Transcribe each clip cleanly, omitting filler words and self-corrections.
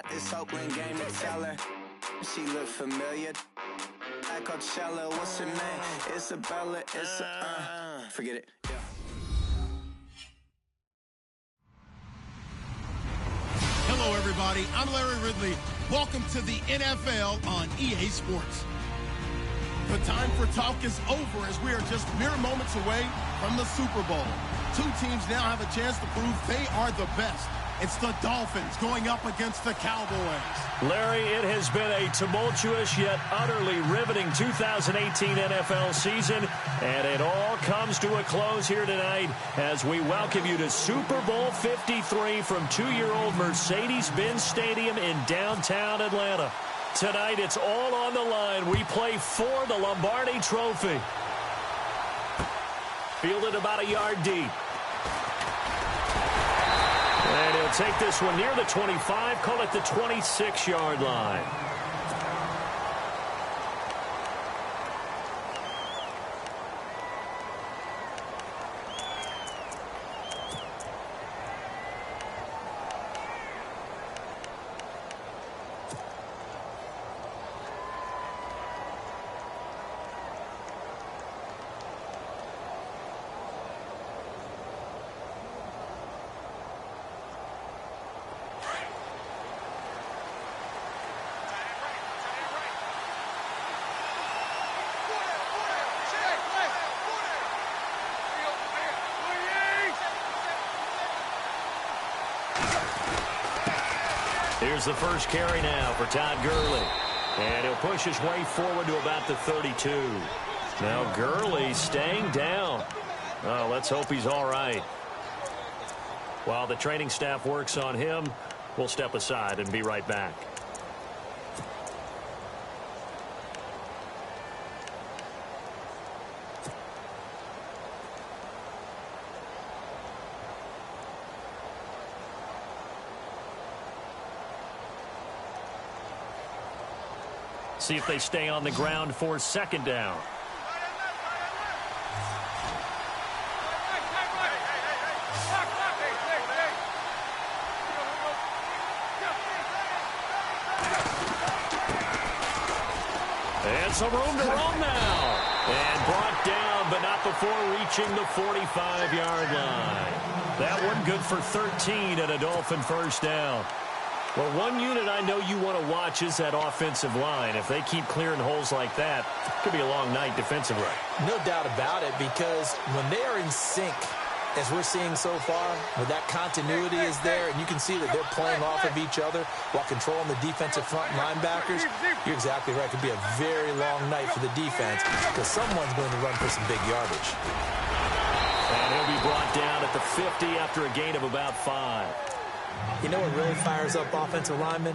Got this Oakland game to tell her. She look familiar. Like Coachella, what's her name? Isabella, forget it. Yeah. Hello, everybody. I'm Larry Ridley. Welcome to the NFL on EA Sports. The time for talk is over as we are just mere moments away from the Super Bowl. Two teams now have a chance to prove they are the best. It's the Dolphins going up against the Cowboys. Larry, it has been a tumultuous yet utterly riveting 2018 NFL season, and it all comes to a close here tonight as we welcome you to Super Bowl 53 from two-year-old Mercedes-Benz Stadium in downtown Atlanta. Tonight, it's all on the line. We play for the Lombardi Trophy. Fielded about a yard deep. And he'll take this one near the 25, call it the 26-yard line. Here's the first carry now for Todd Gurley. And he'll push his way forward to about the 32. Now Gurley staying down. Oh, let's hope he's all right. While the training staff works on him, we'll step aside and be right back. See if they stay on the ground for second down. And some room to roam now. And brought down, but not before reaching the 45-yard line. That one good for 13 and a Dolphin first down. Well, one unit I know you want to watch is that offensive line. If they keep clearing holes like that, it could be a long night defensively. No doubt about it, because when they are in sync, as we're seeing so far, where that continuity is there, and you can see that they're playing off of each other while controlling the defensive front linebackers, you're exactly right. It could be a very long night for the defense because someone's going to run for some big yardage. And he'll be brought down at the 50 after a gain of about 5. You know what really fires up offensive linemen?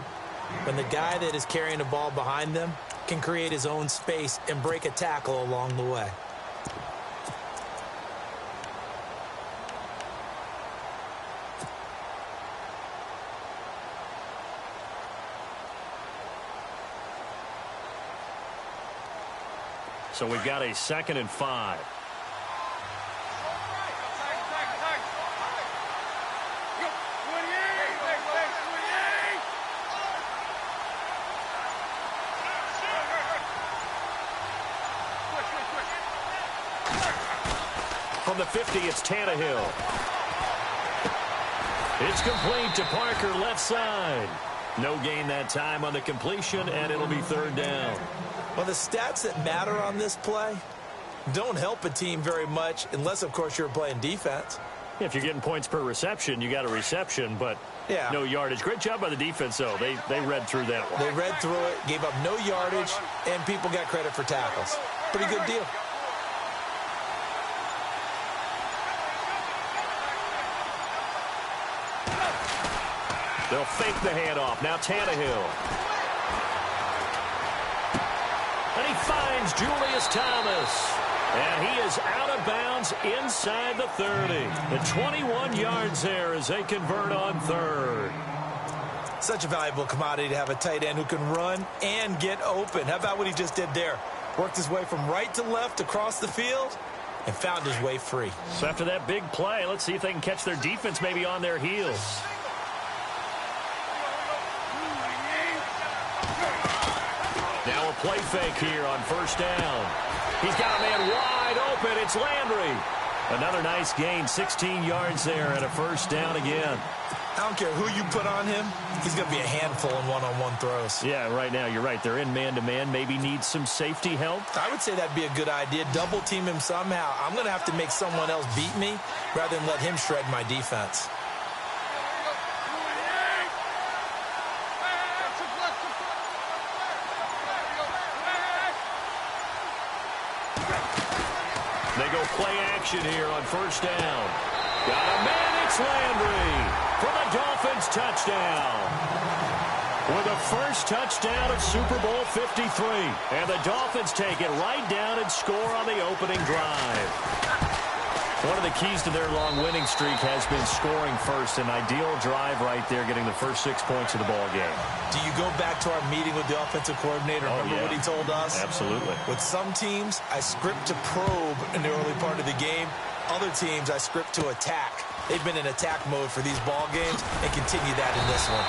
When the guy that is carrying the ball behind them can create his own space and break a tackle along the way. So we've got a 2nd and 5. From the 50, it's Tannehill. It's complete to Parker, left side. No gain that time on the completion, and it'll be 3rd down. Well, the stats that matter on this play don't help a team very much unless, of course, you're playing defense. If you're getting points per reception, you got a reception, but no yardage. Great job by the defense, though. They read through that one. They read through it, gave up no yardage, and people got credit for tackles. Pretty good deal. They'll fake the handoff. Now Tannehill. And he finds Julius Thomas. And he is out of bounds inside the 30. The 21 yards there as they convert on 3rd. Such a valuable commodity to have a tight end who can run and get open. How about what he just did there? Worked his way from right to left across the field and found his way free. So after that big play, let's see if they can catch their defense maybe on their heels. Now a play fake here on first down. He's got a man wide open. It's Landry. Another nice gain, 16 yards there and a first down again. I don't care who you put on him. He's going to be a handful in one-on-one throws. Yeah, right now, you're right. They're in man-to-man. Maybe need some safety help. I would say that'd be a good idea. Double team him somehow. I'm going to have to make someone else beat me rather than let him shred my defense. They go play action here on first down. Got a man, it's Landry for the Dolphins touchdown. With the first touchdown of Super Bowl 53. And the Dolphins take it right down and score on the opening drive. One of the keys to their long winning streak has been scoring first. An ideal drive right there, getting the first 6 points of the ball game. Do you go back to our meeting with the offensive coordinator? Remember what he told us? Absolutely. With some teams, I script to probe in the early part of the game. Other teams, I script to attack. They've been in attack mode for these ball games and continue that in this one.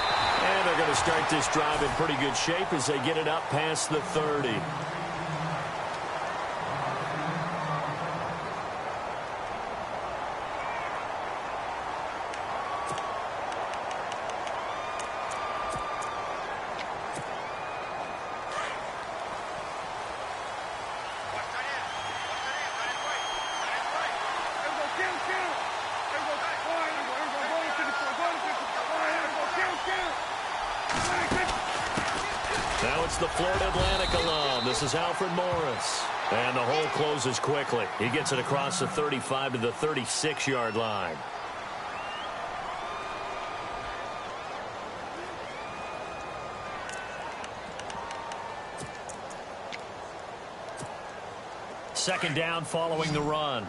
And they're going to start this drive in pretty good shape as they get it up past the 30. Now it's the Florida Atlantic alum. This is Alfred Morris. And the hole closes quickly. He gets it across the 35 to the 36-yard line. Second down following the run.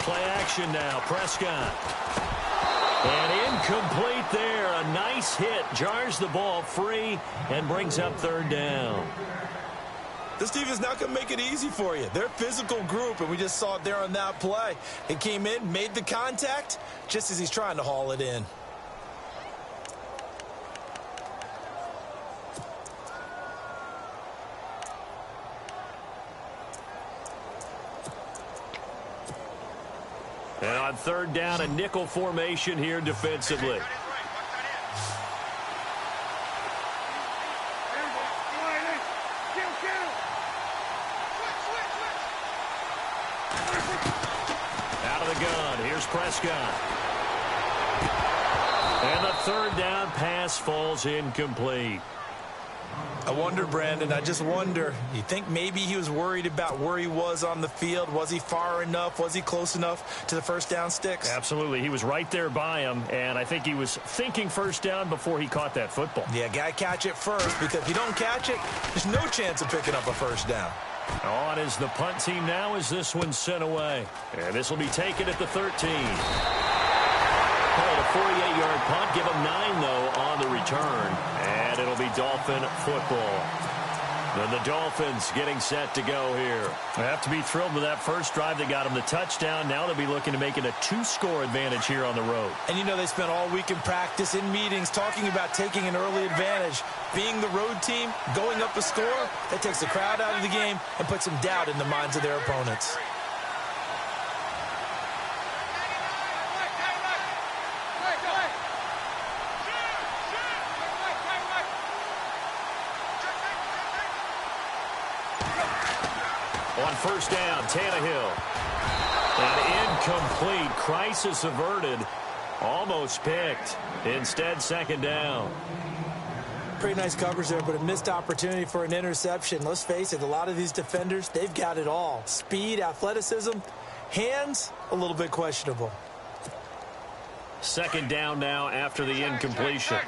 Play action now. Prescott. And incomplete there. A nice hit. Jars the ball free and brings up third down. This team is not going to make it easy for you. They're a physical group, and we just saw it there on that play. It came in, made the contact, just as he's trying to haul it in. And on third down, a nickel formation here defensively. Out of the gun, here's Prescott. And the third down pass falls incomplete. I wonder, Brandon, I just wonder, you think maybe he was worried about where he was on the field? Was he far enough? Was he close enough to the first down sticks? Absolutely. He was right there by him, and I think he was thinking first down before he caught that football. Yeah, got to catch it first, because if you don't catch it, there's no chance of picking up a first down. On is the punt team now as this one's sent away. And this will be taken at the 13. Called a 48-yard punt. Give him 9, though, on the return. And it'll be Dolphin football. Then the Dolphins getting set to go here. They have to be thrilled with that first drive that got them the touchdown. Now they'll be looking to make it a 2-score advantage here on the road. And you know they spent all week in practice, in meetings, talking about taking an early advantage. Being the road team, going up a score, that takes the crowd out of the game and puts some doubt in the minds of their opponents. On first down, Tannehill. An incomplete. Crisis averted. Almost picked. Instead, second down. Pretty nice coverage there, but a missed opportunity for an interception. Let's face it, a lot of these defenders, they've got it all. Speed, athleticism, hands, a little bit questionable. Second down now after the incompletion.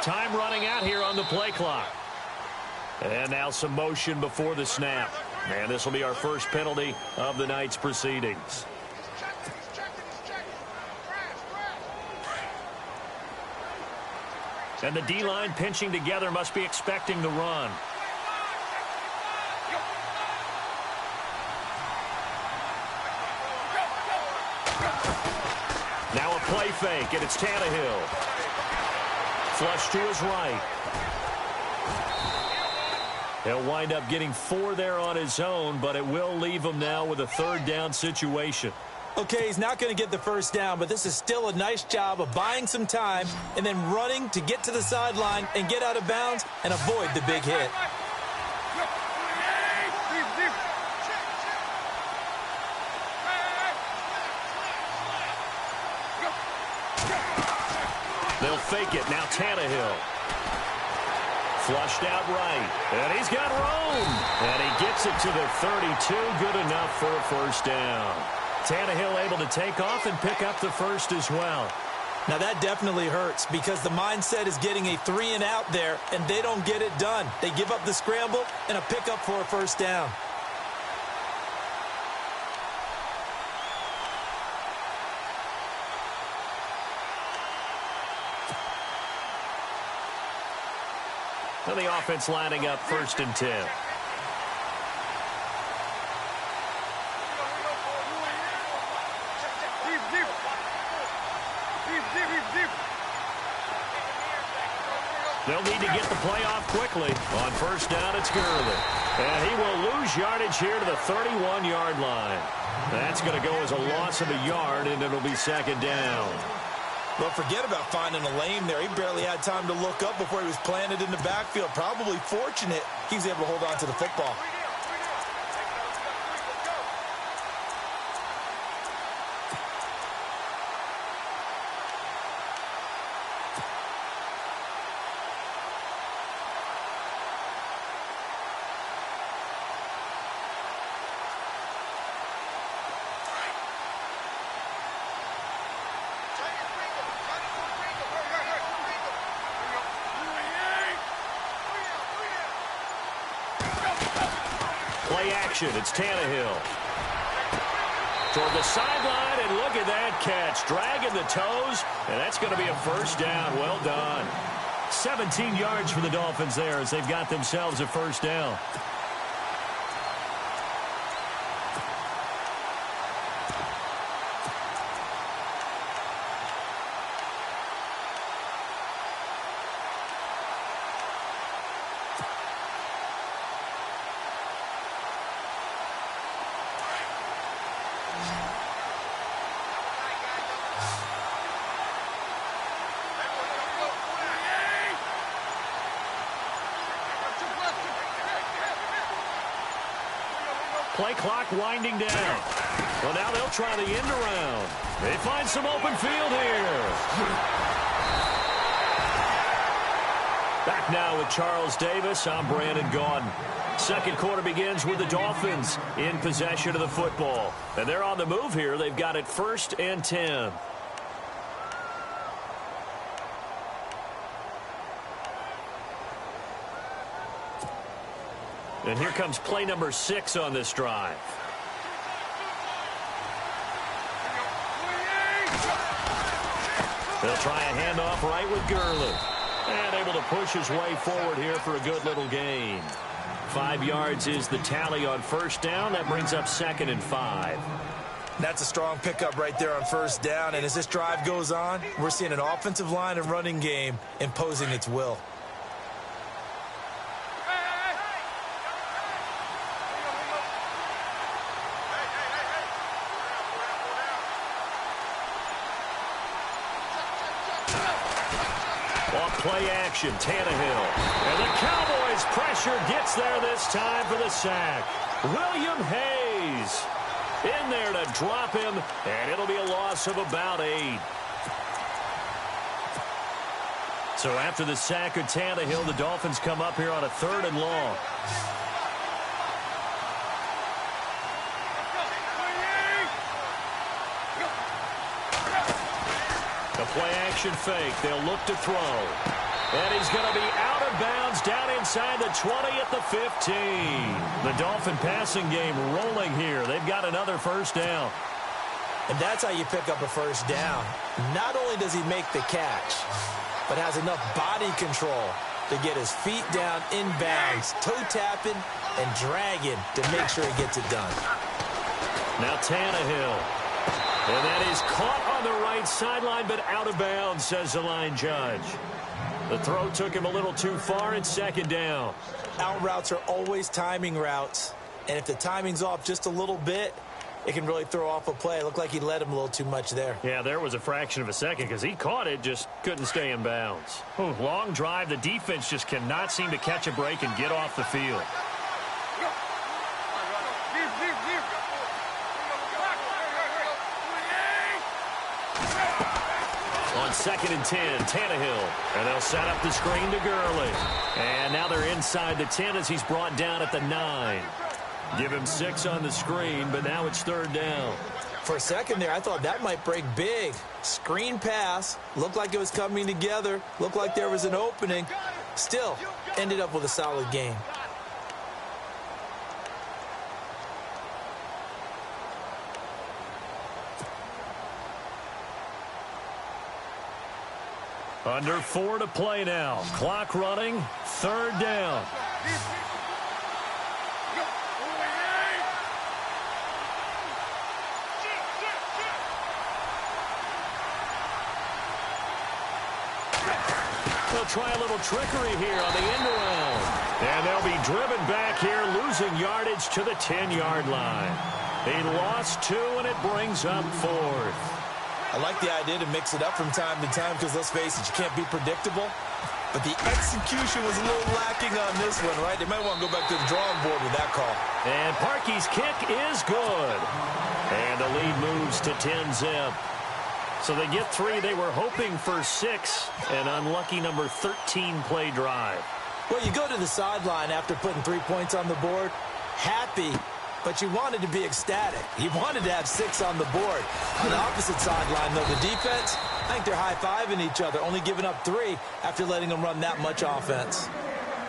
Time running out here on the play clock. And now some motion before the snap. And this will be our first penalty of the night's proceedings. And the D-line pinching together must be expecting the run. Now a play fake, and it's Tannehill. Flush to his right. He'll wind up getting 4 there on his own, but it will leave him now with a third down situation. Okay, he's not going to get the first down, but this is still a nice job of buying some time and then running to get to the sideline and get out of bounds and avoid the big hit. They'll fake it. Now Tannehill. Flushed out right. And he's got room. And he gets it to the 32. Good enough for a first down. Tannehill able to take off and pick up the first as well. Now that definitely hurts because the mindset is getting a 3-and-out there, and they don't get it done. They give up the scramble and a pickup for a first down. So the offense lining up 1st and 10. They'll need to get the play off quickly. On first down, it's Gurley. And he will lose yardage here to the 31-yard line. That's going to go as a loss of a yard, and it'll be 2nd down. Well, forget about finding a lane there. He barely had time to look up before he was planted in the backfield. Probably fortunate he was able to hold on to the football. Play action. It's Tannehill. Toward the sideline, and look at that catch. Dragging the toes, and that's going to be a first down. Well done. 17 yards for the Dolphins there as they've got themselves a first down. Play clock winding down. Well, now they'll try the end around. They find some open field here. Back now with Charles Davis. I'm Brandon Gaudin. Second quarter begins with the Dolphins in possession of the football. And they're on the move here. They've got it 1st and 10. And here comes play number 6 on this drive. They'll try a handoff right with Gurley. And able to push his way forward here for a good little gain. 5 yards is the tally on first down. That brings up 2nd and 5. That's a strong pickup right there on first down. And as this drive goes on, we're seeing an offensive line and running game imposing its will. Play action, Tannehill. And the Cowboys' pressure gets there this time for the sack. William Hayes in there to drop him, and it'll be a loss of about 8. So after the sack of Tannehill, the Dolphins come up here on a 3rd and long. The play action fake. They'll look to throw. And he's going to be out of bounds down inside the 20 at the 15. The Dolphin passing game rolling here. They've got another first down. And that's how you pick up a first down. Not only does he make the catch, but has enough body control to get his feet down inbounds, toe tapping and dragging to make sure he gets it done. Now Tannehill. And that is caught on the right sideline, but out of bounds, says the line judge. The throw took him a little too far, and second down. Out routes are always timing routes. And if the timing's off just a little bit, it can really throw off a play. It looked like he led him a little too much there. Yeah, there was a fraction of a second because he caught it, just couldn't stay in bounds. Long drive. The defense just cannot seem to catch a break and get off the field. On 2nd and 10, Tannehill. And they'll set up the screen to Gurley. And now they're inside the 10 as he's brought down at the 9. Give him 6 on the screen, but now it's third down. For a second there, I thought that might break big. Screen pass. Looked like it was coming together. Looked like there was an opening. Still, ended up with a solid game. Under 4 to play now. Clock running. Third down. They'll try a little trickery here on the end around. And they'll be driven back here, losing yardage to the 10-yard line. He lost 2, and it brings up 4th. I like the idea to mix it up from time to time because, let's face it, you can't be predictable. But the execution was a little lacking on this one, right? They might want to go back to the drawing board with that call. And Parkey's kick is good. And the lead moves to 10-zip. So they get 3. They were hoping for 6. An unlucky number 13 play drive. Well, you go to the sideline after putting 3 points on the board, happy, but you wanted to be ecstatic. You wanted to have 6 on the board. On the opposite sideline, though, the defense, I think they're high-fiving each other, only giving up 3 after letting them run that much offense.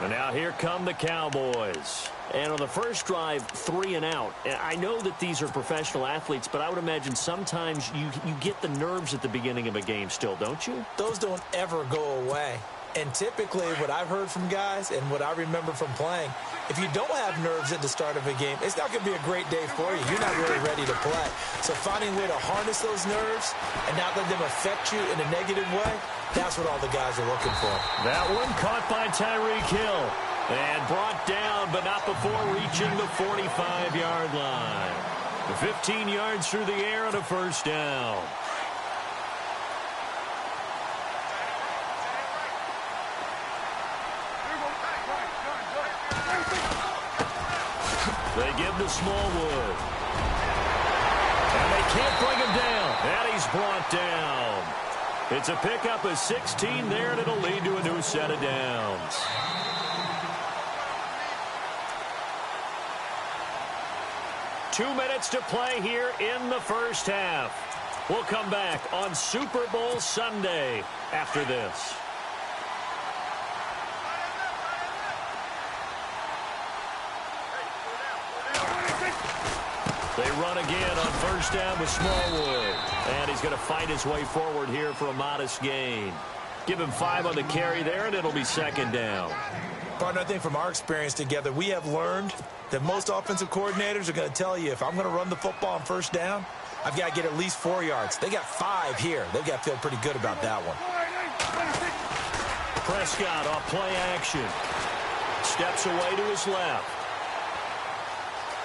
And now here come the Cowboys. And on the first drive, 3 and out. I know that these are professional athletes, but I would imagine sometimes you get the nerves at the beginning of a game still, don't you? Those don't ever go away. And typically what I've heard from guys and what I remember from playing, if you don't have nerves at the start of a game, it's not going to be a great day for you. You're not really ready to play. So finding a way to harness those nerves and not let them affect you in a negative way, that's what all the guys are looking for. That one caught by Tyreek Hill and brought down, but not before reaching the 45-yard line. 15 yards through the air and a first down. They give to Smallwood. And they can't bring him down. And he's brought down. It's a pickup of 16 there, and it'll lead to a new set of downs. Two minutes to play here in the first half. We'll come back on Super Bowl Sunday after this. They run again on first down with Smallwood. And he's going to fight his way forward here for a modest gain. Give him 5 on the carry there, and it'll be second down. Partner, I think from our experience together, we have learned that most offensive coordinators are going to tell you, if I'm going to run the football on first down, I've got to get at least 4 yards. They got 5 here. They've got to feel pretty good about that one. Prescott off play action. Steps away to his left.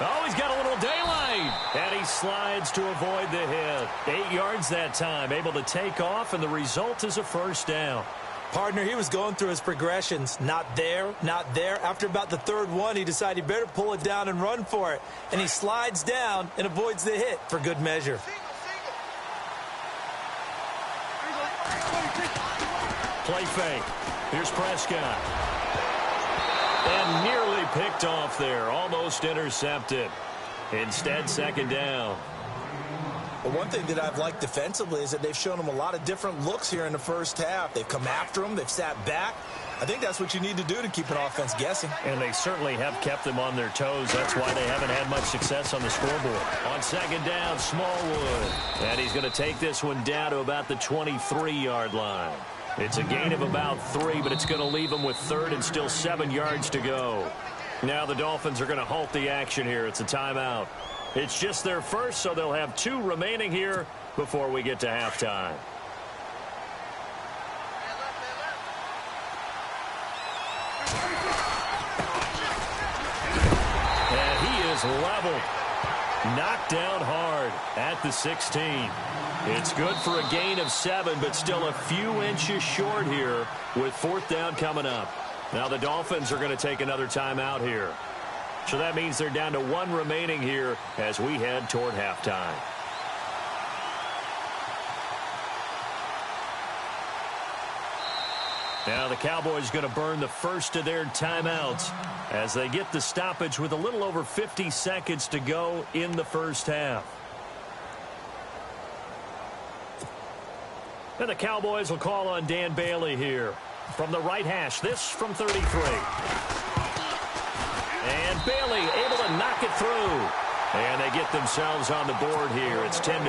Oh, he's got a little daylight. And he slides to avoid the hit. 8 yards that time. Able to take off, and the result is a first down. Partner, he was going through his progressions. Not there, not there. After about the third one, he decided he better pull it down and run for it. And he slides down and avoids the hit for good measure. Play fake. Here's Prescott. And nearly picked off there. Almost intercepted. Instead, second down. Well, one thing that I've liked defensively is that they've shown him a lot of different looks here in the first half. They've come after him. They've sat back. I think that's what you need to do to keep an offense guessing. And they certainly have kept them on their toes. That's why they haven't had much success on the scoreboard. On second down, Smallwood. And he's going to take this one down to about the 23-yard line. It's a gain of about 3, but it's going to leave them with third and still 7 yards to go. Now the Dolphins are going to halt the action here. It's a timeout. It's just their first, so they'll have 2 remaining here before we get to halftime. And he is leveled. Knocked down hard at the 16. It's good for a gain of 7, but still a few inches short here with 4th down coming up. Now the Dolphins are going to take another timeout here. So that means they're down to 1 remaining here as we head toward halftime. Now the Cowboys going to burn the first of their timeouts as they get the stoppage with a little over 50 seconds to go in the first half. And the Cowboys will call on Dan Bailey here from the right hash. This from 33. And Bailey able to knock it through. And they get themselves on the board here. It's 10-3.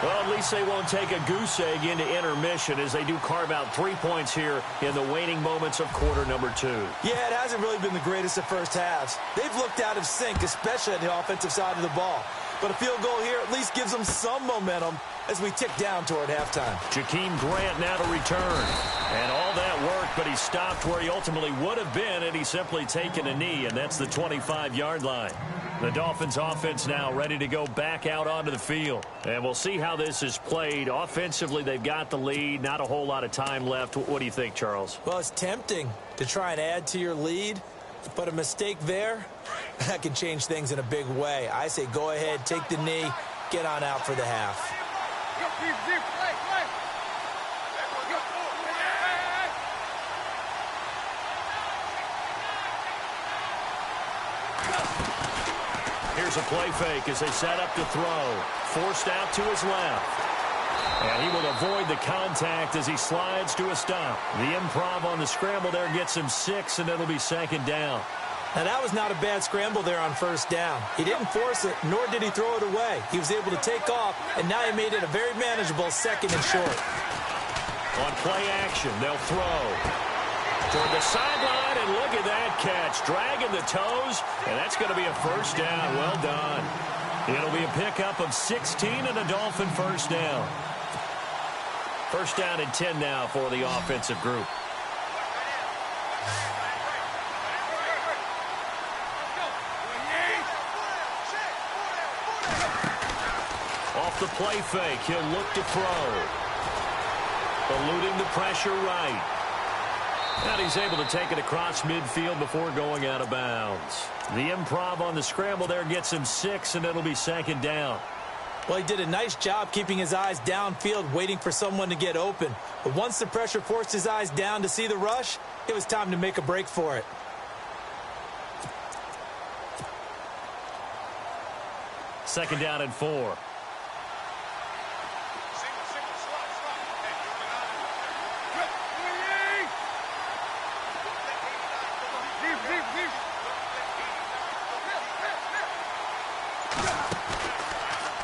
Well, at least they won't take a goose egg into intermission as they do carve out 3 points here in the waning moments of quarter number 2. Yeah, it hasn't really been the greatest of first halves. They've looked out of sync, especially on the offensive side of the ball. But a field goal here at least gives them some momentum as we tick down toward halftime. Jakeem Grant now to return. And all that work, but he stopped where he ultimately would have been, and he's simply taken a knee, and that's the 25-yard line. The Dolphins offense now ready to go back out onto the field. And we'll see how this is played. Offensively, they've got the lead. Not a whole lot of time left. What do you think, Charles? Well, it's tempting to try and add to your lead, but a mistake there, that can change things in a big way. I say go ahead, take the knee, get on out for the half. Here's a play fake as they set up to throw. Forced out to his left. And he will avoid the contact as he slides to a stop. The improv on the scramble there gets him 6, and it'll be second down. Now, that was not a bad scramble there on first down. He didn't force it, nor did he throw it away. He was able to take off, and now he made it a very manageable 2nd and short. On play action, they'll throw toward the sideline, and look at that catch. Dragging the toes, and that's going to be a first down. Well done. It'll be a pickup of 16 and a Dolphin first down. First down and 10 now for the offensive group. Off the play fake, he'll look to throw. Eluding the pressure right. And he's able to take it across midfield before going out of bounds. The improv on the scramble there gets him 6, and it'll be second down. Well, he did a nice job keeping his eyes downfield, waiting for someone to get open. But once the pressure forced his eyes down to see the rush, it was time to make a break for it. Second down and 4.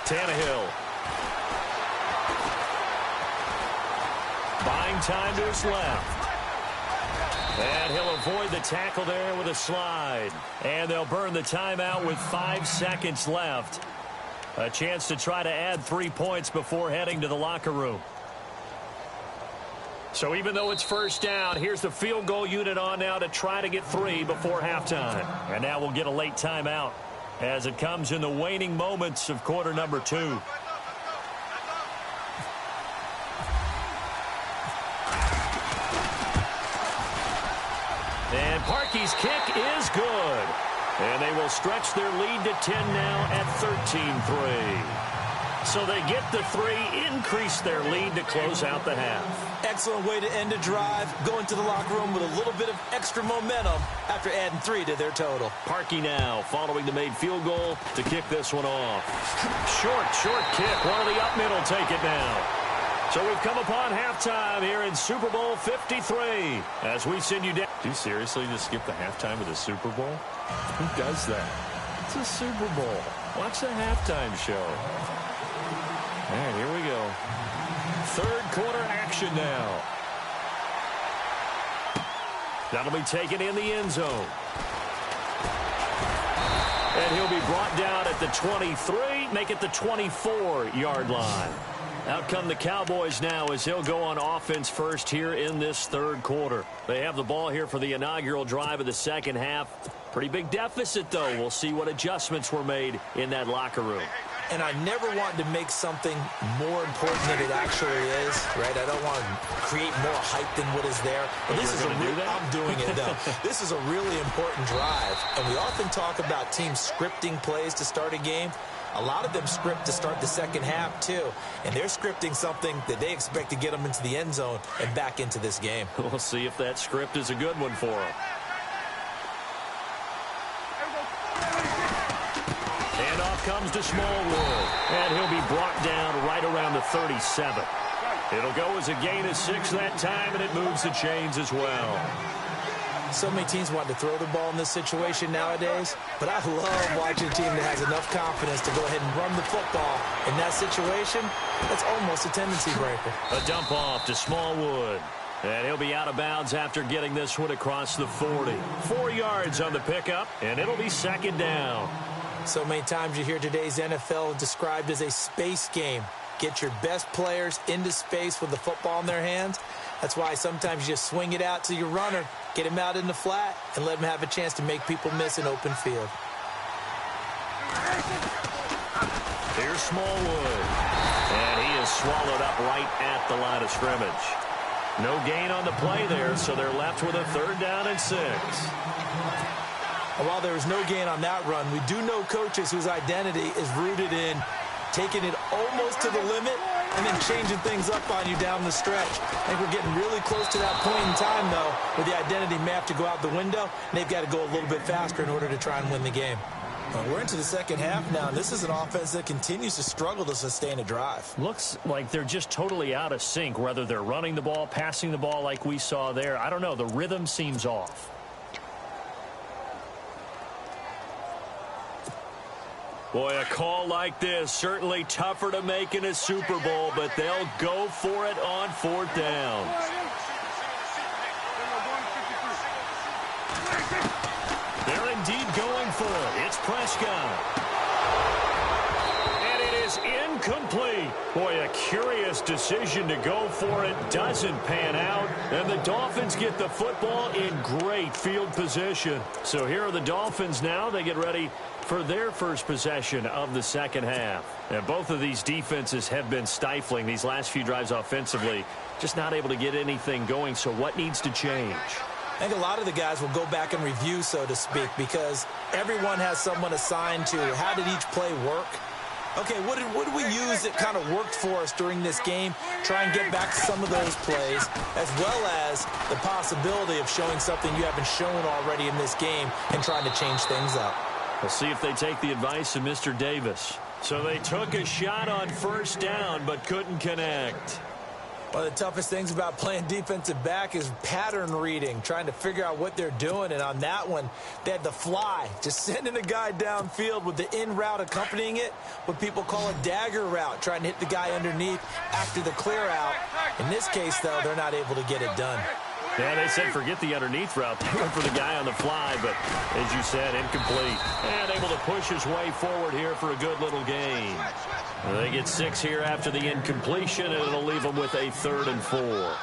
Tannehill. Buying time to his left. And he'll avoid the tackle there with a slide. And they'll burn the timeout with 5 seconds left. A chance to try to add 3 points before heading to the locker room. So even though it's first down, here's the field goal unit on now to try to get 3 before halftime. And now we'll get a late timeout as it comes in the waning moments of quarter number 2. And Parkey's kick is good. And they will stretch their lead to 10 now at 13-3. So they get the 3, increase their lead to close out the half. Excellent way to end a drive, go into the locker room with a little bit of extra momentum after adding 3 to their total. Parkey now following the made field goal to kick this one off. Short kick. One of the up middle take it now. So we've come upon halftime here in Super Bowl 53 as we send you down. Do you seriously just skip the halftime of the Super Bowl? Who does that? It's a Super Bowl. Watch the halftime show. All right, here we go. Third quarter action now. That'll be taken in the end zone. And he'll be brought down at the 23, make it the 24-yard line. Out come the Cowboys now as he'll go on offense first here in this third quarter. They have the ball here for the inaugural drive of the second half. Pretty big deficit, though. We'll see what adjustments were made in that locker room. And I never want to make something more important than it actually is, right? I don't want to create more hype than what is there. But this is I'm doing it, though. This is a really important drive. And we often talk about teams scripting plays to start a game. A lot of them script to start the second half, too. And they're scripting something that they expect to get them into the end zone and back into this game. We'll see if that script is a good one for them. Handoff comes to Smallwood. And he'll be brought down right around the 37. It'll go as a gain of 6 that time, and it moves the chains as well. So many teams want to throw the ball in this situation nowadays, but I love watching a team that has enough confidence to go ahead and run the football. In that situation, that's almost a tendency breaker. A dump off to Smallwood. And he'll be out of bounds after getting this one across the 40. 4 yards on the pickup, and it'll be second down. So many times you hear today's NFL described as a space game. Get your best players into space with the football in their hands. That's why sometimes you just swing it out to your runner, get him out in the flat, and let him have a chance to make people miss an open field. Here's Smallwood. And he is swallowed up right at the line of scrimmage. No gain on the play there, so they're left with a 3rd down and 6. While there was no gain on that run, we do know coaches whose identity is rooted in taking it almost to the limit and then changing things up on you down the stretch. I think we're getting really close to that point in time, though, where the identity may have to go out the window, and they've got to go a little bit faster in order to try and win the game. We're into the second half now, and this is an offense that continues to struggle to sustain a drive. Looks like they're just totally out of sync, whether they're running the ball, passing the ball like we saw there. I don't know. The rhythm seems off. Boy, a call like this, certainly tougher to make in a Super Bowl, but they'll go for it on 4th down. They're indeed going for it. It's Prescott. And it is incomplete. Boy, a curious decision to go for it. Doesn't pan out. And the Dolphins get the football in great field position. So here are the Dolphins now. They get ready for their first possession of the second half. And both of these defenses have been stifling these last few drives offensively. Just not able to get anything going. So what needs to change? I think a lot of the guys will go back and review, so to speak, because everyone has someone assigned to how did each play work. Okay, what did we use that kind of worked for us during this game? Try and get back to some of those plays, as well as the possibility of showing something you haven't shown already in this game and trying to change things up. We'll see if they take the advice of Mr. Davis. So they took a shot on 1st down, but couldn't connect. One of the toughest things about playing defensive back is pattern reading, trying to figure out what they're doing. And on that one, they had the fly, just sending a guy downfield with the in route accompanying it, what people call a dagger route, trying to hit the guy underneath after the clear out. In this case, though, they're not able to get it done. Yeah, they said forget the underneath route. They went for the guy on the fly, but as you said, incomplete. And able to push his way forward here for a good little gain. They get 6 here after the incompletion, and it'll leave them with a 3rd and 4.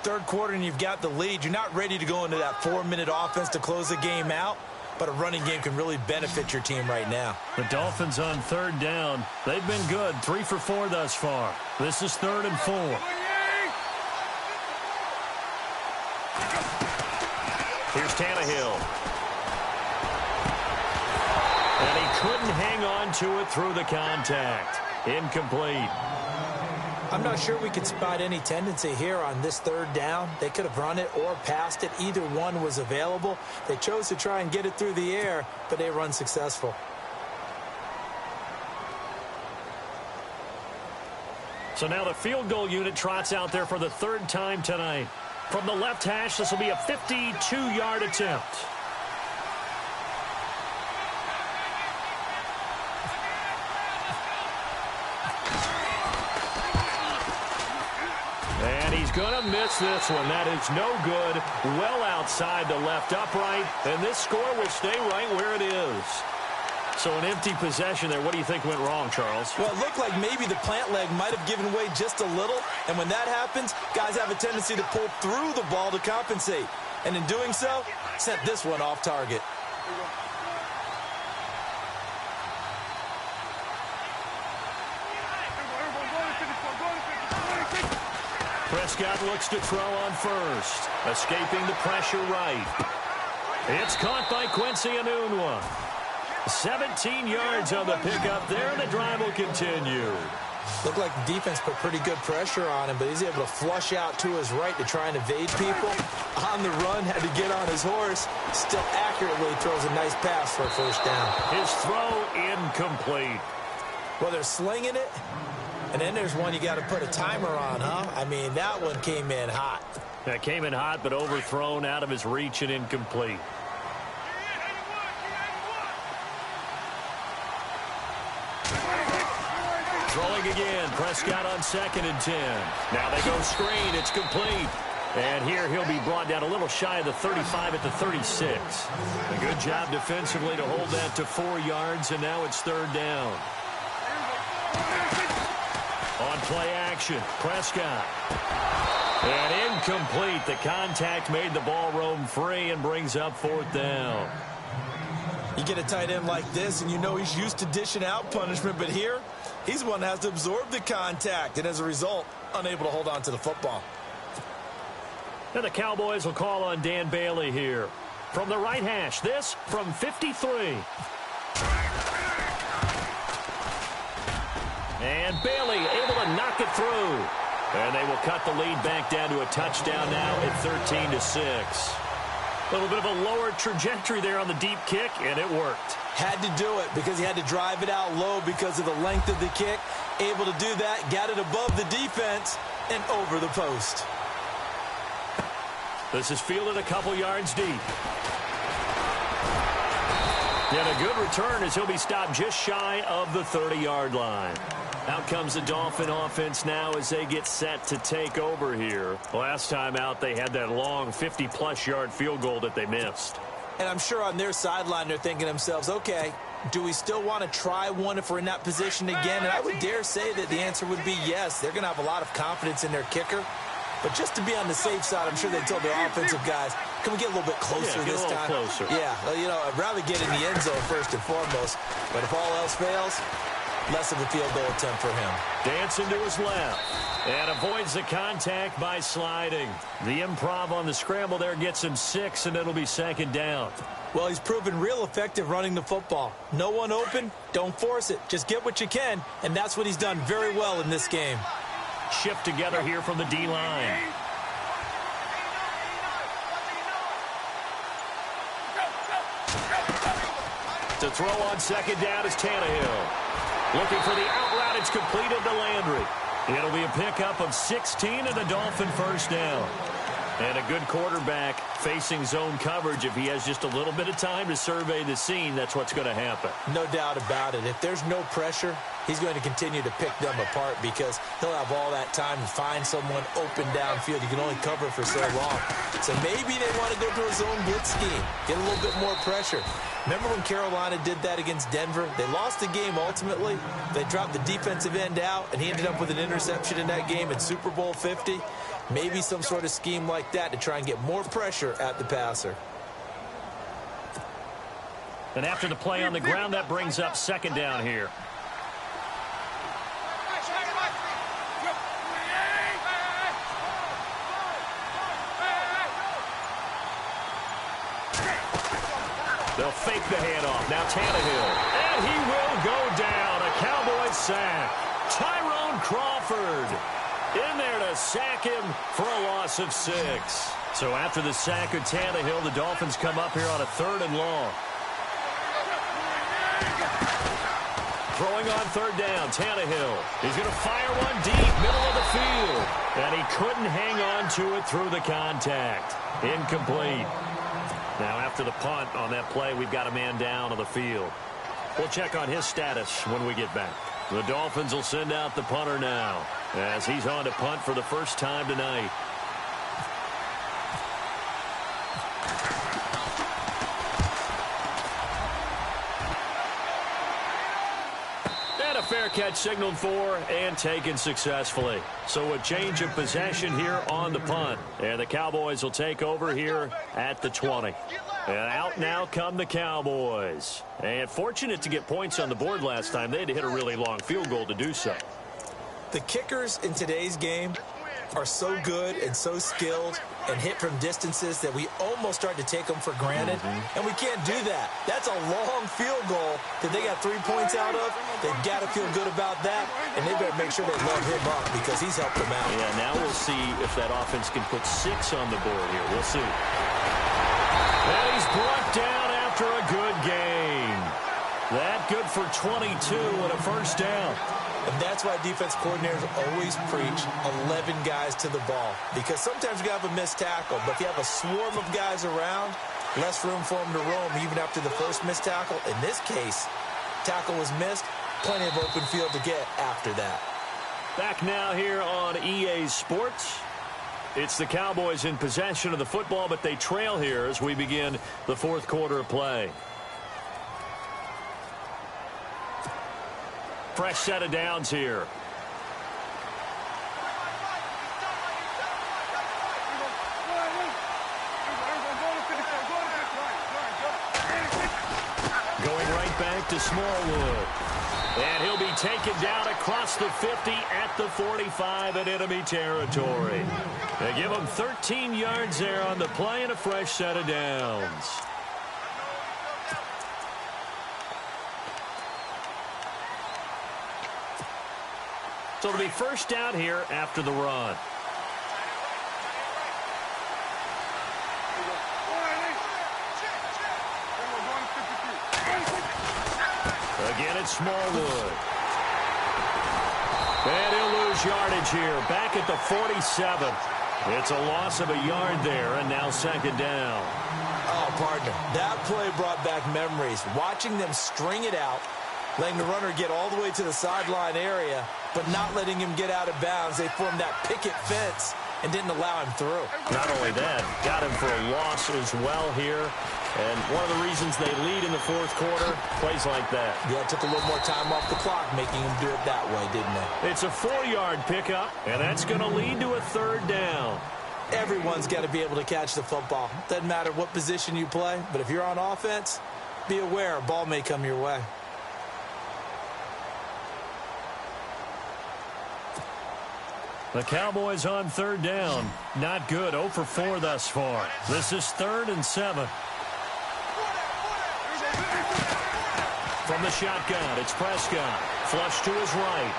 Third quarter, and you've got the lead. You're not ready to go into that 4-minute offense to close the game out, but a running game can really benefit your team right now. The Dolphins on 3rd down. They've been good, 3 for 4 thus far. This is 3rd and 4. Here's Tannehill. And he couldn't hang on to it through the contact. Incomplete. I'm not sure we could spot any tendency here on this 3rd down. They could have run it or passed it. Either one was available. They chose to try and get it through the air, but they were unsuccessful. So now the field goal unit trots out there for the third time tonight. From the left hash, this will be a 52-yard attempt. And he's going to miss this one. That is no good. Well outside the left upright. And this score will stay right where it is. So an empty possession there. What do you think went wrong, Charles? Well, it looked like maybe the plant leg might have given way just a little. And when that happens, guys have a tendency to pull through the ball to compensate. And in doing so, sent this one off target. Prescott looks to throw on first. Escaping the pressure right. It's caught by Quincy Enunwa. 17 yards on the pickup there, and the drive will continue. Looked like the defense put pretty good pressure on him, but he's able to flush out to his right to try and evade people. On the run, had to get on his horse. Still accurately throws a nice pass for a first down. His throw incomplete. Well, they're slinging it, and then there's one you got to put a timer on, huh? I mean, that one came in hot. That came in hot, but overthrown out of his reach and incomplete. Throwing again, Prescott on 2nd and 10. Now they go screen, it's complete. And here he'll be brought down a little shy of the 35 at the 36. A good job defensively to hold that to 4 yards, and now it's 3rd down. On play action, Prescott. And incomplete. The contact made the ball roam free and brings up 4th down. You get a tight end like this, and you know he's used to dishing out punishment, but here, he's one that has to absorb the contact, and as a result, unable to hold on to the football. And the Cowboys will call on Dan Bailey here. From the right hash, this from 53. And Bailey able to knock it through. And they will cut the lead back down to a touchdown now at 13-6. A little bit of a lower trajectory there on the deep kick, and it worked. Had to do it because he had to drive it out low because of the length of the kick. Able to do that, got it above the defense, and over the post. This is fielded a couple yards deep. And a good return as he'll be stopped just shy of the 30-yard line. Out comes the Dolphin offense now as they get set to take over here. Last time out, they had that long 50-plus yard field goal that they missed. And I'm sure on their sideline, they're thinking to themselves, okay, do we still want to try one if we're in that position again? And I would dare say that the answer would be yes. They're going to have a lot of confidence in their kicker. But just to be on the safe side, I'm sure they told their offensive guys, can we get a little bit closer this time? Closer. Yeah, well, you know, I'd rather get in the end zone first and foremost. But if all else fails, less of a field goal attempt for him. Dancing to his left. And avoids the contact by sliding. The improv on the scramble there gets him 6, and it'll be 2nd down. Well, he's proven real effective running the football. No one open, don't force it. Just get what you can, and that's what he's done very well in this game. Shift together here from the D-line. To throw on 2nd down is Tannehill. Looking for the out route. It's completed to Landry. It'll be a pickup of 16 and a Dolphin first down. And a good quarterback facing zone coverage. If he has just a little bit of time to survey the scene, that's what's going to happen. No doubt about it. If there's no pressure, he's going to continue to pick them apart because he'll have all that time to find someone open downfield. You can only cover for so long. So maybe they want to go to a zone blitz scheme, get a little bit more pressure. Remember when Carolina did that against Denver? They lost the game ultimately. They dropped the defensive end out, and he ended up with an interception in that game in Super Bowl 50. Maybe some sort of scheme like that to try and get more pressure at the passer. And after the play on the ground, that brings up 2nd down here. They'll fake the handoff. Now Tannehill. And he will go down. A Cowboys sack. Tyrone Crawford in there to sack him for a loss of 6. So after the sack of Tannehill, the Dolphins come up here on a 3rd and long. Throwing on third down, Tannehill. He's going to fire one deep, middle of the field. And he couldn't hang on to it through the contact. Incomplete. Now after the punt on that play, we've got a man down on the field. We'll check on his status when we get back. The Dolphins will send out the punter now as he's on to punt for the first time tonight. And a fair catch signaled for and taken successfully. So a change of possession here on the punt. And the Cowboys will take over here at the 20. And out now come the Cowboys. And fortunate to get points on the board last time. They had to hit a really long field goal to do so. The kickers in today's game are so good and so skilled and hit from distances that we almost start to take them for granted. And we can't do that. That's a long field goal that they got 3 points out of. They've got to feel good about that, and they better make sure they load him up because he's helped them out. Yeah, now we'll see if that offense can put 6 on the board here. We'll see. And he's brought down after a good game. That good for 22 and a first down. And that's why defense coordinators always preach 11 guys to the ball. Because sometimes you have a missed tackle, but if you have a swarm of guys around, less room for them to roam even after the first missed tackle. In this case, tackle was missed, plenty of open field to get after that. Back now here on EA Sports. It's the Cowboys in possession of the football, but they trail here as we begin the fourth quarter of play. Fresh set of downs here. Going right back to Smallwood. And he'll be taken down across the 50 at the 45 in enemy territory. They give him 13 yards there on the play and a fresh set of downs. So it'll be first down here after the run. Again, it's Smallwood. And he'll lose yardage here. Back at the 47. It's a loss of a yard there, and now second down. Oh, partner, that play brought back memories. Watching them string it out, letting the runner get all the way to the sideline area, but not letting him get out of bounds. They formed that picket fence and didn't allow him through. Not only that, got him for a loss as well here. And one of the reasons they lead in the fourth quarter, plays like that. Yeah, it took a little more time off the clock, making him do it that way, didn't it? It's a 4-yard pickup, and that's going to lead to a third down. Everyone's got to be able to catch the football. Doesn't matter what position you play, but if you're on offense, be aware a ball may come your way. The Cowboys on third down. Not good. 0 for 4 thus far. This is 3rd and 7. From the shotgun, it's Prescott. Flush to his right.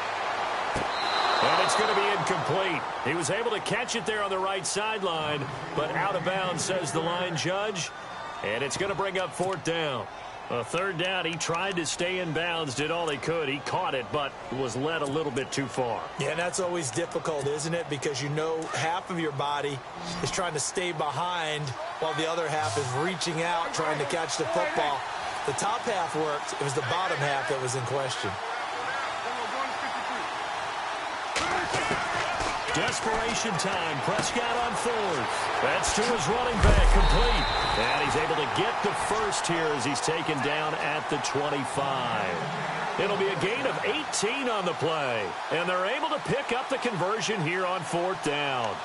And it's going to be incomplete. He was able to catch it there on the right sideline, but out of bounds, says the line judge. And it's going to bring up 4th down. A third down, he tried to stay in bounds, did all he could. He caught it, but was led a little bit too far. Yeah, and that's always difficult, isn't it? Because you know half of your body is trying to stay behind while the other half is reaching out, trying to catch the football. The top half worked. It was the bottom half that was in question. Desperation time. Prescott on 4th. That's to his running back, complete. And he's able to get the first here as he's taken down at the 25. It'll be a gain of 18 on the play. And they're able to pick up the conversion here on 4th down.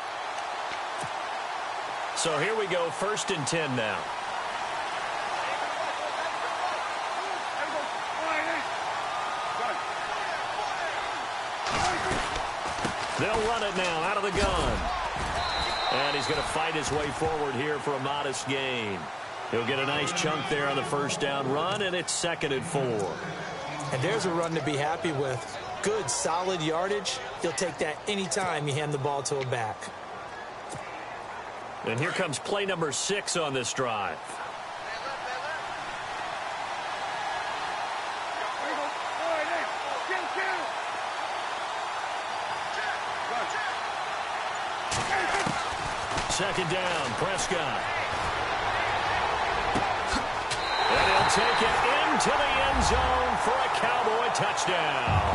So here we go, 1st and 10 now. They'll run it now out of the gun. And he's going to fight his way forward here for a modest gain. He'll get a nice chunk there on the first down run, and it's 2nd and 4. And there's a run to be happy with. Good, solid yardage. He'll take that anytime you hand the ball to a back. And here comes play number 6 on this drive. Second down, Prescott. And he'll take it into the end zone for a Cowboy touchdown.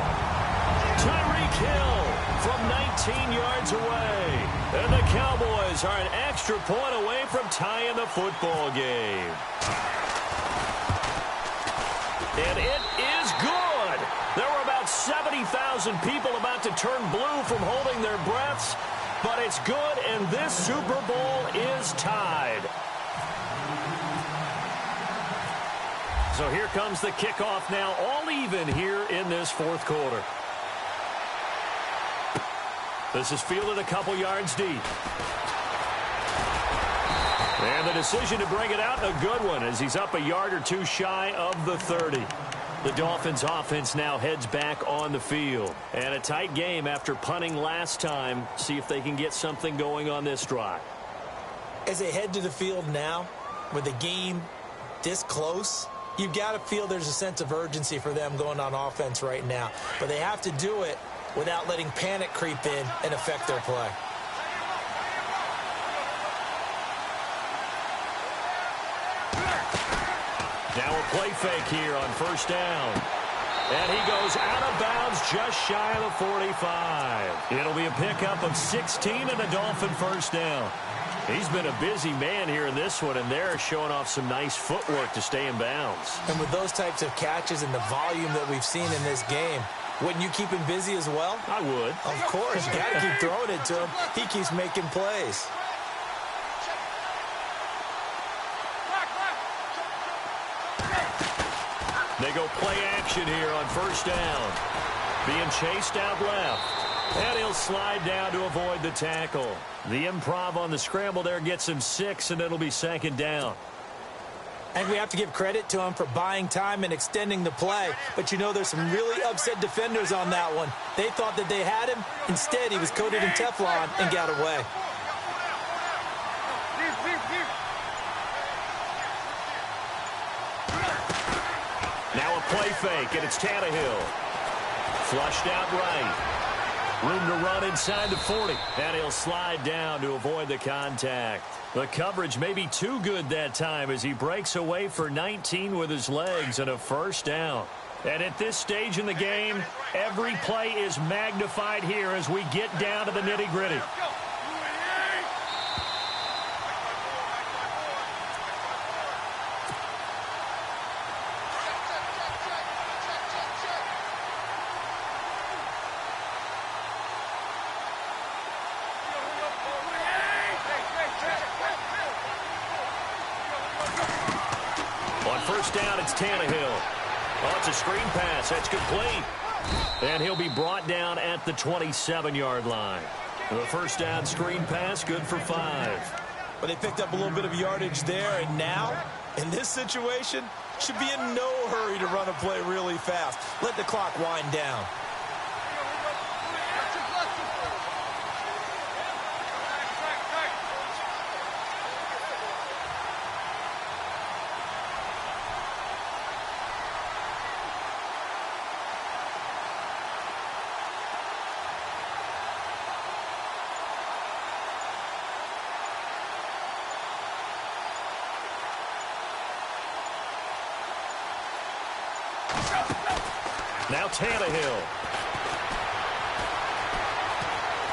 Tyreek Hill from 19 yards away. And the Cowboys are an extra point away from tying the football game. And it is good. There were about 70,000 people about to turn blue from holding their breaths. But it's good, and this Super Bowl is tied. So here comes the kickoff now, all even here in this fourth quarter. This is fielded a couple yards deep. And the decision to bring it out, a good one, as he's up a yard or two shy of the 30. The Dolphins offense now heads back on the field. And a tight game after punting last time. See if they can get something going on this drive. As they head to the field now, with the game this close, you've got to feel there's a sense of urgency for them going on offense right now. But they have to do it without letting panic creep in and affect their play. Now a play fake here on first down. And he goes out of bounds just shy of the 45. It'll be a pickup of 16 and a Dolphin first down. He's been a busy man here in this one, and they're showing off some nice footwork to stay in bounds. And with those types of catches and the volume that we've seen in this game, wouldn't you keep him busy as well? I would. Of course. You got to keep throwing it to him. He keeps making plays. They go play action here on first down. Being chased out left. And he'll slide down to avoid the tackle. The improv on the scramble there gets him 6, and it'll be second down. And we have to give credit to him for buying time and extending the play. But, you know, there's some really upset defenders on that one. They thought that they had him. Instead, he was coated in Teflon and got away. Now a play fake, and it's Tannehill. Flushed out right. Room to run inside the 40. And he'll slide down to avoid the contact. The coverage may be too good that time as he breaks away for 19 with his legs and a first down. And at this stage in the game, every play is magnified here as we get down to the nitty-gritty. First down, it's Tannehill. Oh, it's a screen pass. That's complete. And he'll be brought down at the 27-yard line. The first down screen pass, good for 5. But they picked up a little bit of yardage there, and now, in this situation, should be in no hurry to run a play really fast. Let the clock wind down. Now Tannehill.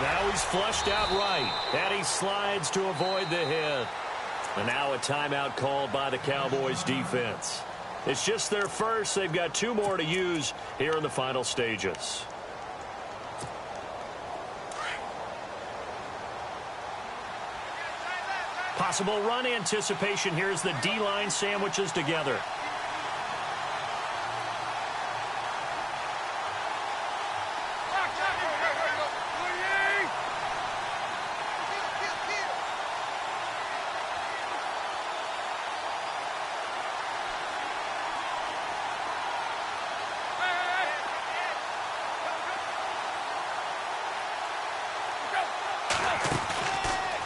Now he's flushed out right. And he slides to avoid the hit. And now a timeout called by the Cowboys defense. It's just their first. They've got 2 more to use here in the final stages. Possible run anticipation here as the D-line sandwiches together.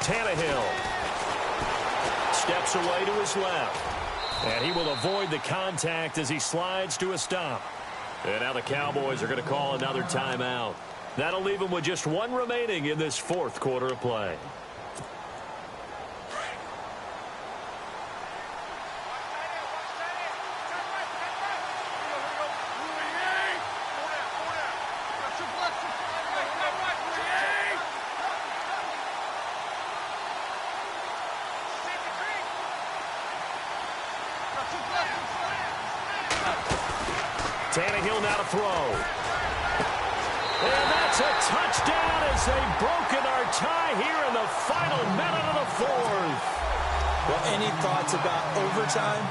Tannehill steps away to his left. And he will avoid the contact as he slides to a stop. And now the Cowboys are going to call another timeout. That'll leave them with just 1 remaining in this fourth quarter of play. Tannehill now to throw. And that's a touchdown as they've broken our tie here in the final minute of the fourth. Well, any thoughts about overtime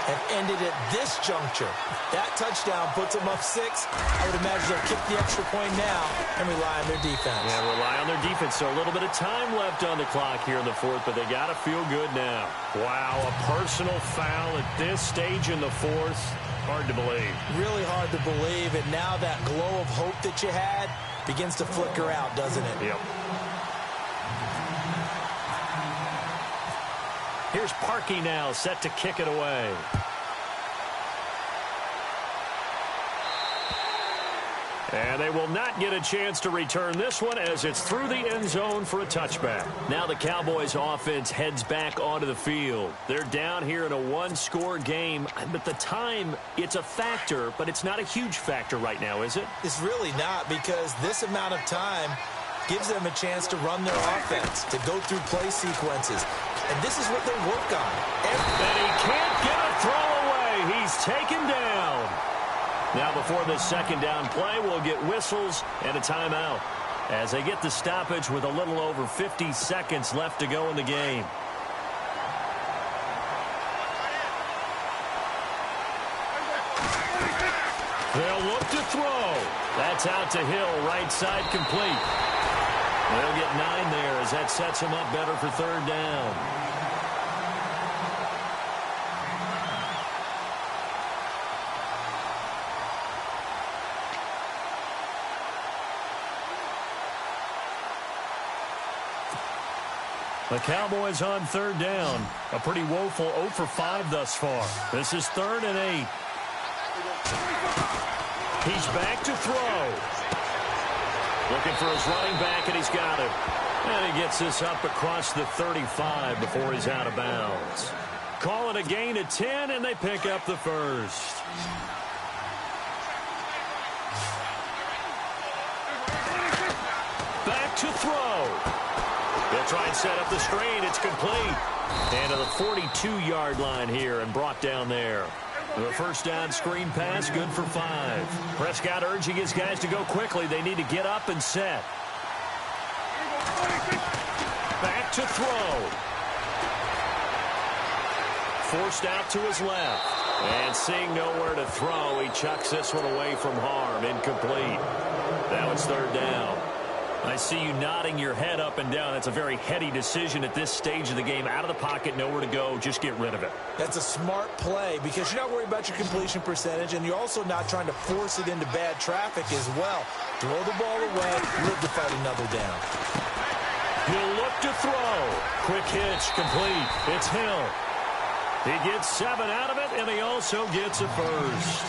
have ended at this juncture? That touchdown puts them up 6. I would imagine they'll kick the extra point now and rely on their defense. Yeah, rely on their defense. So a little bit of time left on the clock here in the fourth, but they got to feel good now. Wow, a personal foul at this stage in the fourth. Hard to believe. Really hard to believe, and now that glow of hope that you had begins to flicker out, doesn't it? Yep. Here's Parkey now, set to kick it away. And they will not get a chance to return this one as it's through the end zone for a touchback. Now the Cowboys offense heads back onto the field. They're down here in a one-score game, but the time, it's a factor, but it's not a huge factor right now, is it? It's really not, because this amount of time gives them a chance to run their offense, to go through play sequences. And this is what they work on. And he can't get a throw away. He's taken down. Now before this second down play, we'll get whistles and a timeout as they get the stoppage with a little over 50 seconds left to go in the game. They'll look to throw. That's out to Hill, right side complete. They'll get 9 there as that sets them up better for third down. The Cowboys on third down. A pretty woeful 0 for 5 thus far. This is 3rd and 8. He's back to throw. Looking for his running back, and he's got it. And he gets this up across the 35 before he's out of bounds. Call it a gain of 10, and they pick up the first. Back to throw. They'll try and set up the screen. It's complete. And to the 42-yard line here and brought down there. The first down screen pass, good for 5. Prescott urging his guys to go quickly. They need to get up and set. Back to throw. Forced out to his left. And seeing nowhere to throw, he chucks this one away from harm. Incomplete. Now it's third down. I see you nodding your head up and down. That's a very heady decision at this stage of the game. Out of the pocket, nowhere to go. Just get rid of it. That's a smart play because you're not worried about your completion percentage, and you're also not trying to force it into bad traffic as well. Throw the ball away, live to fight another down. He'll look to throw. Quick hitch, complete. It's Hill. He gets 7 out of it, and he also gets a first.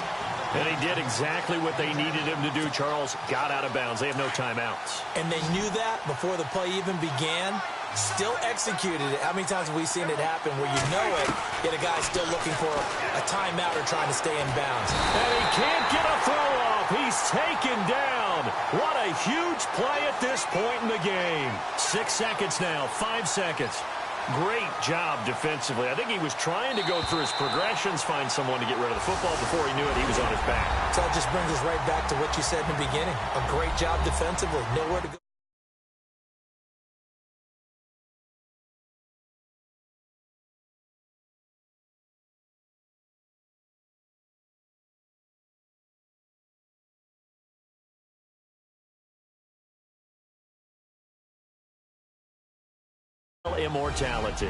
And he did exactly what they needed him to do, Charles. Got out of bounds. They have no timeouts. And they knew that before the play even began. Still executed it. How many times have we seen it happen where you know it, yet a guy's still looking for a timeout or trying to stay in bounds? And he can't get a throw off. He's taken down. What a huge play at this point in the game. 6 seconds now. 5 seconds. Great job defensively. I think he was trying to go through his progressions, find someone to get rid of the football. Before he knew it, he was on his back. So that just brings us right back to what you said in the beginning. A great job defensively. Nowhere to go. Immortality.